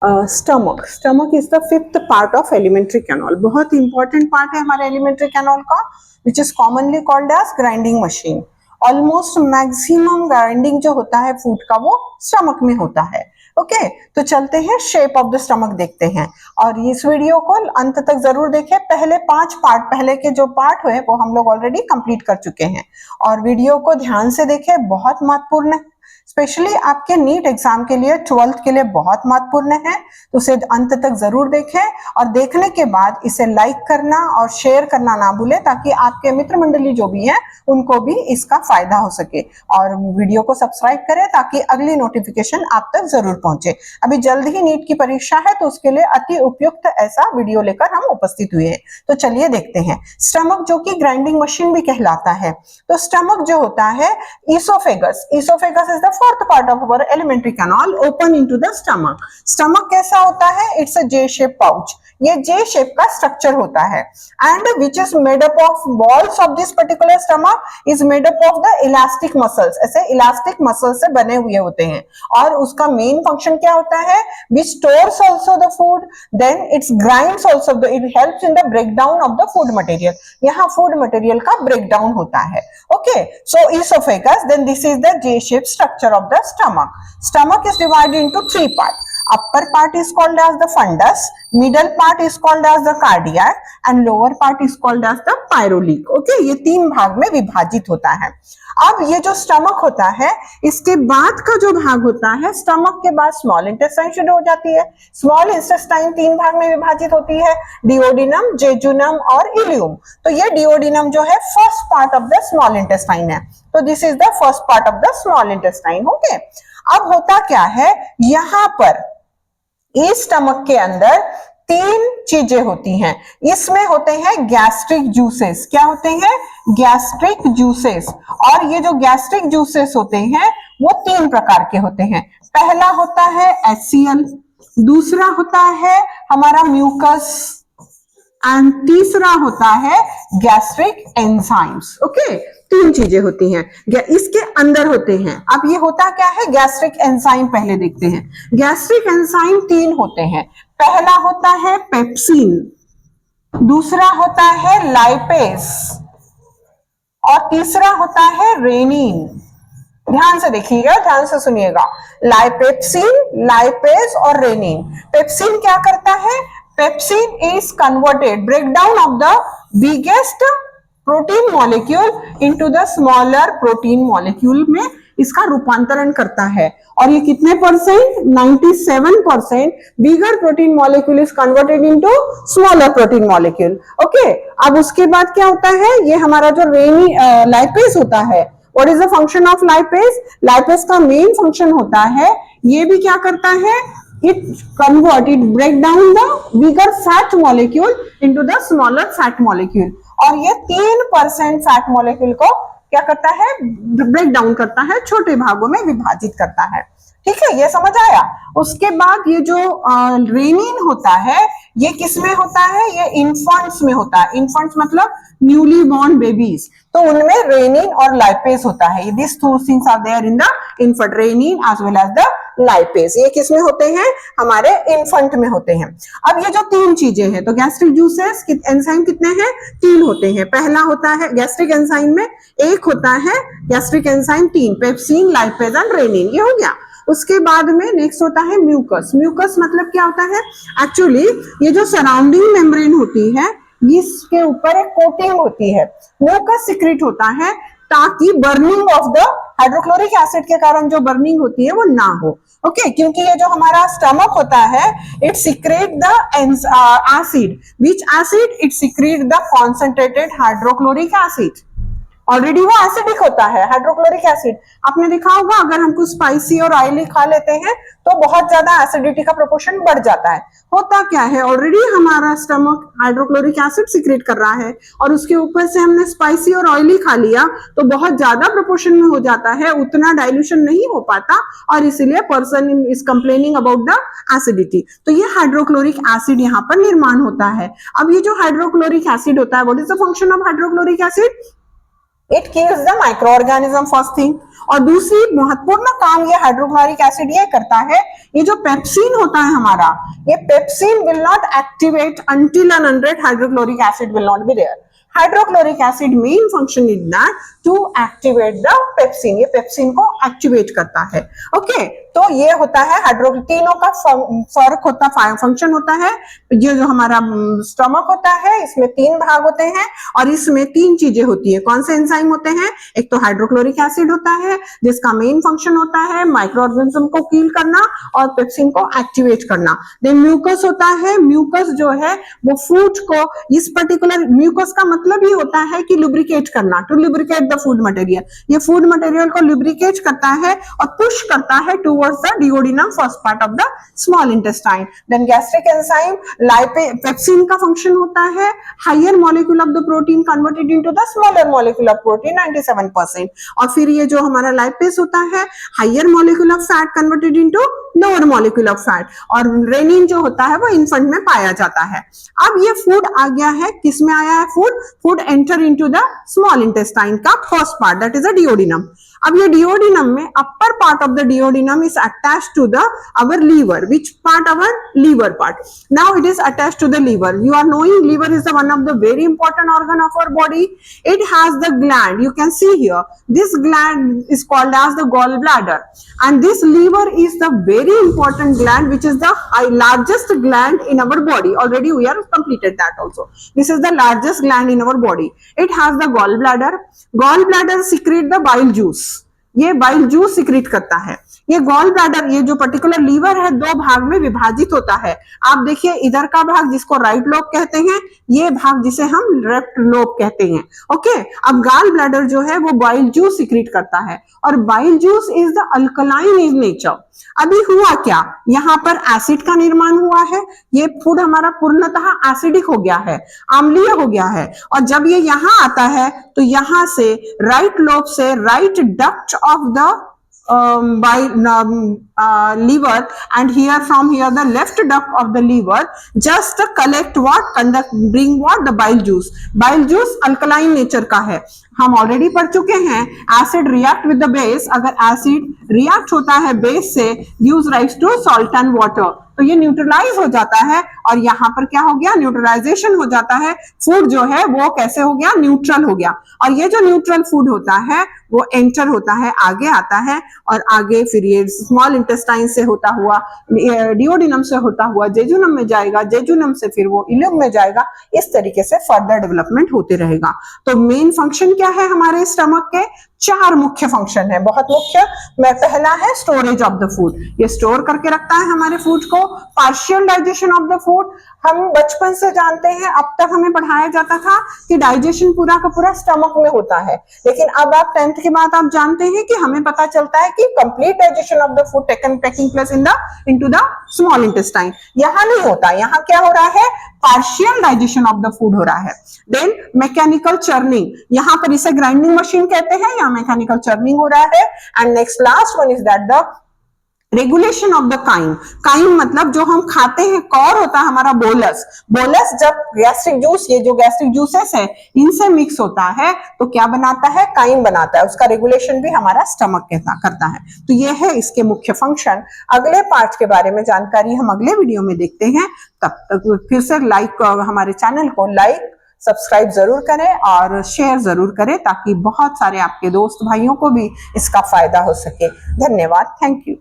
Stomach stomach is the fifth part of alimentary canal. बहुत important part है हमारे alimentary canal का, which is commonly called as grinding machine. Almost maximum grinding जो होता है food का वो स्टमक में होता है। ओके तो चलते हैं शेप ऑफ द स्टमक देखते हैं, और इस वीडियो को अंत तक जरूर देखें। पहले 5 पार्ट, पहले के जो पार्ट हुए वो हम लोग ऑलरेडी कंप्लीट कर चुके हैं, और वीडियो को ध्यान से देखें, बहुत महत्वपूर्ण है। स्पेशली आपके नीट एग्जाम के लिए, 12th के लिए बहुत महत्वपूर्ण है, तो उसे अंत तक जरूर देखें, और देखने के बाद इसे लाइक करना और शेयर करना ना भूलें, ताकि आपके मित्र मंडली जो भी हैं उनको भी इसका फायदा हो सके। और वीडियो को सब्सक्राइब करें ताकि अगली नोटिफिकेशन आप तक जरूर पहुंचे। अभी जल्द ही नीट की परीक्षा है, तो उसके लिए अति उपयुक्त ऐसा वीडियो लेकर हम उपस्थित हुए हैं। तो चलिए देखते हैं। स्टमक जो कि ग्राइंडिंग मशीन भी कहलाता है, तो स्टमक जो होता है, oesophagus is the fourth part of our alimentary canal open into the stomach. Stomach कैसा होता है? It's a J shape pouch. ये जे शेप का स्ट्रक्चर होता है, and which is made up of walls of this particular stomach is made up of the elastic muscles. ऐसे elastic muscle से बने हुए होते हैं, और उसका मेन फंक्शन क्या होता है? Which stores also the food, then it's grinds also, it helps in the breakdown of the food material. यहाँ फूड मटेरियल का ब्रेकडाउन होता है। Okay so esophagus, then this is the J-shaped structure of the stomach. Stomach is divided into 3 parts. Upper part is called as the fundus, middle part is called as the cardiac, and lower part is called as the pyrolik. Okay, ये 3 भाग में विभाजित होता है। अब ये जो stomach होता है, इसके बाद का जो भाग होता है, स्टमक के बाद स्मॉल इंटेस्टाइन शुरू हो जाती है। स्मॉल इंटेस्टाइन 3 भाग में विभाजित होती है, डिओडिनम, जेजुनम और इलियम। तो ये डिओडिनम जो है first part of the small intestine है, तो this is the first part of the small intestine. Okay अब होता क्या है, यहां पर इस स्टमक के अंदर 3 चीजें होती हैं। इसमें होते हैं गैस्ट्रिक जूसेस। क्या होते हैं? Gastric juices. और ये जो गैस्ट्रिक जूसेस होते हैं वो 3 प्रकार के होते हैं। पहला होता है HCl, दूसरा होता है हमारा म्यूकस, एंड तीसरा होता है गैस्ट्रिक एंजाइम्स। ओके 3 चीजें होती हैं, इसके अंदर होते हैं। अब ये होता क्या है? गैस्ट्रिक एंजाइम पहले देखते हैं। गैस्ट्रिक एंजाइम 3 होते हैं। पहला होता है पेप्सिन, दूसरा होता है लाइपेज, और तीसरा होता है रेनिन। ध्यान से देखिएगा, ध्यान से सुनिएगा। लाइपेप्सिन, लाइपेज और रेनिन। पेप्सिन क्या करता है? Pepsin is converted, breakdown of the biggest protein molecule into the smaller protein molecule में इसका रूपांतरण करता है। और ये कितने percent? 97% bigger protein molecule is converted into smaller protein molecule. Okay अब उसके बाद क्या होता है? ये हमारा जो लाइपेज होता है, what is the function of lipase? Lipase का मेन फंक्शन होता है, ये भी क्या करता है? it break down the bigger fat molecule into the smaller fat molecule, और ये 3% फैट मॉलिक्यूल को क्या करता है? ब्रेक डाउन करता है, छोटे भागों में विभाजित करता है। ठीक है, ये समझ आया। उसके बाद ये जो रेनिन होता है, ये किसमें होता है? ये इन्फेंट्स में होता है। इन्फेंट्स मतलब न्यूली बॉर्न बेबीज, तो उनमें रेनिन और लाइपेज होता है। This two things are there in the infant, rennin as well as the lipase. ये किसमें होते हैं? हमारे इन्फेंट में होते हैं। अब ये जो 3 चीजें हैं, तो गैस्ट्रिक जूसेस एंजाइम कितने हैं? 3 होते हैं। पहला होता है गैस्ट्रिक एंजाइम में एक होता है gastric enzyme 3, pepsin, lipase and rennin, ये हो गया। उसके बाद में नेक्स्ट होता है म्यूकस। म्यूकस मतलब क्या होता है? एक्चुअली ये जो सराउंडिंग मेम्ब्रेन होती है, इसके ऊपर एक कोटिंग होती है, म्यूकस सिक्रेट होता है, ताकि burning of the hydrochloric acid के कारण जो बर्निंग होती है वो ना हो। ओके क्योंकि ये जो हमारा स्टमक होता है, it secrete the acid, which acid? It secrete the concentrated hydrochloric acid. Already वो एसिडिक होता है, हाइड्रोक्लोरिक एसिड। आपने देखा होगा, अगर हम कुछ स्पाइसी और ऑयली खा लेते हैं तो बहुत ज्यादा एसिडिटी का प्रोपोर्शन बढ़ जाता है। होता क्या है? ऑलरेडी हमारा स्टमक हाइड्रोक्लोरिक एसिड सिक्रेट कर रहा है, और उसके ऊपर से हमने स्पाइसी और ऑयली खा लिया तो बहुत ज्यादा प्रोपोर्शन में हो जाता है, उतना डाइल्यूशन नहीं हो पाता, और इसीलिए person is complaining about the acidity. तो ये हाइड्रोक्लोरिक एसिड यहाँ पर निर्माण होता है। अब ये जो हाइड्रोक्लोरिक एसिड होता है, what is the function of hydrochloric acid? It kills the micro organism first thing. और दूसरी महत्वपूर्ण काम ये हाइड्रोक्लोरिक एसिड ये करता है, ये जो पेप्सिन होता है हमारा, ये pepsin will not activate until and until hydrochloric acid will not be there. Hydrochloric acid main function is that to activate the pepsin, ये पेप्सिन को एक्टिवेट करता है। ओके, तो ये होता है तीनों का फर्क होता फंक्शन होता है। ये जो हमारा स्टमक होता है इसमें 3 भाग होते हैं और इसमें 3 चीजें होती है। कौन से एंजाइम होते हैं? एक तो हाइड्रोक्लोरिक एसिड होता है जिसका मेन फंक्शन होता है माइक्रो ऑर्गेनिज्म को किल करना और पेप्सिन को एक्टिवेट करना। देन म्यूकस होता है, म्यूकस जो है वो फूड को, इस पर्टिकुलर म्यूकस का मतलब ही होता है कि लुब्रिकेट करना, to lubricate the food material. ये फूड मटेरियल को लुब्रिकेट करता है और पुश करता है towards the duodenum, first part of the small intestine. Then gastric enzyme pepsin का फंक्शन होता है higher molecule of the protein converted into the smaller molecule of protein 97%। और फिर ये जो हमारा लाइपेज होता है higher molecule of fat converted into lower molecule of fat. और रेनिन जो होता है वो इन्फेंट में पाया जाता है। अब ये फूड आ गया है, किस में आया है food enter into the small intestine का first part, that is the duodenum. अब ये डिओडिनम में upper part of the duodenum is attached to the our liver. Which part? Our liver part. Now it is attached to the liver. You are knowing liver is the one of the very important organ of our body. It has the gland, you can see here, this gland is called as the gallbladder, and this liver is the very important gland which is the largest gland in our body. Already we have completed that also. This is the largest gland in our body. It has the gallbladder. Gallbladder secrete the bile juice. ये bile juice secrete करता है। ये gall bladder, ये जो particular liver है 2 भाग में विभाजित होता है। आप देखिए इधर का भाग जिसको राइट लोब कहते हैं, ये भाग जिसे हम लेफ्ट लोब कहते हैं। ओके, अब गॉल ब्लैडर जो है वो बाइल जूस सिक्रीट करता है और bile juice is the alkaline in nature. अभी हुआ क्या, यहाँ पर एसिड का निर्माण हुआ है, ये फूड हमारा पूर्णतः एसिडिक हो गया है, अम्लीय हो गया है। और जब ये यहाँ आता है तो यहाँ से राइट लोब से right duct of the liver, and here from here the left duct of the liver just collect what, bring what, the bile juice. Bile juice alkaline nature का है, हम ऑलरेडी पढ़ चुके हैं। Acid react with the base, अगर acid react होता है base से gives rise to salt and water, तो ये न्यूट्रलाइज हो जाता है और यहाँ पर क्या हो गया, न्यूट्रलाइजेशन हो जाता है। फूड जो है वो कैसे हो गया, न्यूट्रल हो गया। और ये जो न्यूट्रल फूड होता है वो एंटर होता है, आगे आता है और आगे फिर ये स्मॉल इंटेस्टाइन से होता हुआ डिओडिनम से होता हुआ जेजुनम में जाएगा, जेजुनम से फिर वो इलियम में जाएगा। इस तरीके से फर्दर डेवलपमेंट होते रहेगा। तो मेन फंक्शन क्या है हमारे स्टमक के? 4 मुख्य फंक्शन है, बहुत मुख्य। मैं पहला है स्टोरेज ऑफ द फूड, ये स्टोर करके रखता है हमारे फूड को। Partial digestion of the food, हम बचपन से जानते हैं, अब तक हमें पढ़ाया जाता था कि डाइजेशन पूरा का पूरा स्टमक में होता है, लेकिन अब आप 10th के बाद आप जानते हैं कि हमें पता चलता है कि complete digestion of the food taking place into the small intestine. यहाँ नहीं होता, यहाँ क्या हो रहा है, partial digestion of the food हो रहा है। देन मैकेनिकल चर्निंग, यहाँ पर इसे ग्राइंडिंग मशीन कहते हैं, यहाँ मैकेनिकल चर्निंग हो रहा है। And next last one is that the regulation of the chyme. Chyme मतलब जो हम खाते हैं, कॉर होता है हमारा बोलस। बोलस जब गैस्ट्रिक जूस, ये जो गैस्ट्रिक जूसेस है इनसे मिक्स होता है तो क्या बनाता है, काइम बनाता है। उसका रेगुलेशन भी हमारा स्टमक करता है। तो ये है इसके मुख्य फंक्शन। अगले पार्ट के बारे में जानकारी हम अगले वीडियो में देखते हैं। तब तक फिर से हमारे चैनल को लाइक सब्सक्राइब जरूर करें और शेयर जरूर करें ताकि बहुत सारे आपके दोस्त भाइयों को भी इसका फायदा हो सके। धन्यवाद, थैंक यू।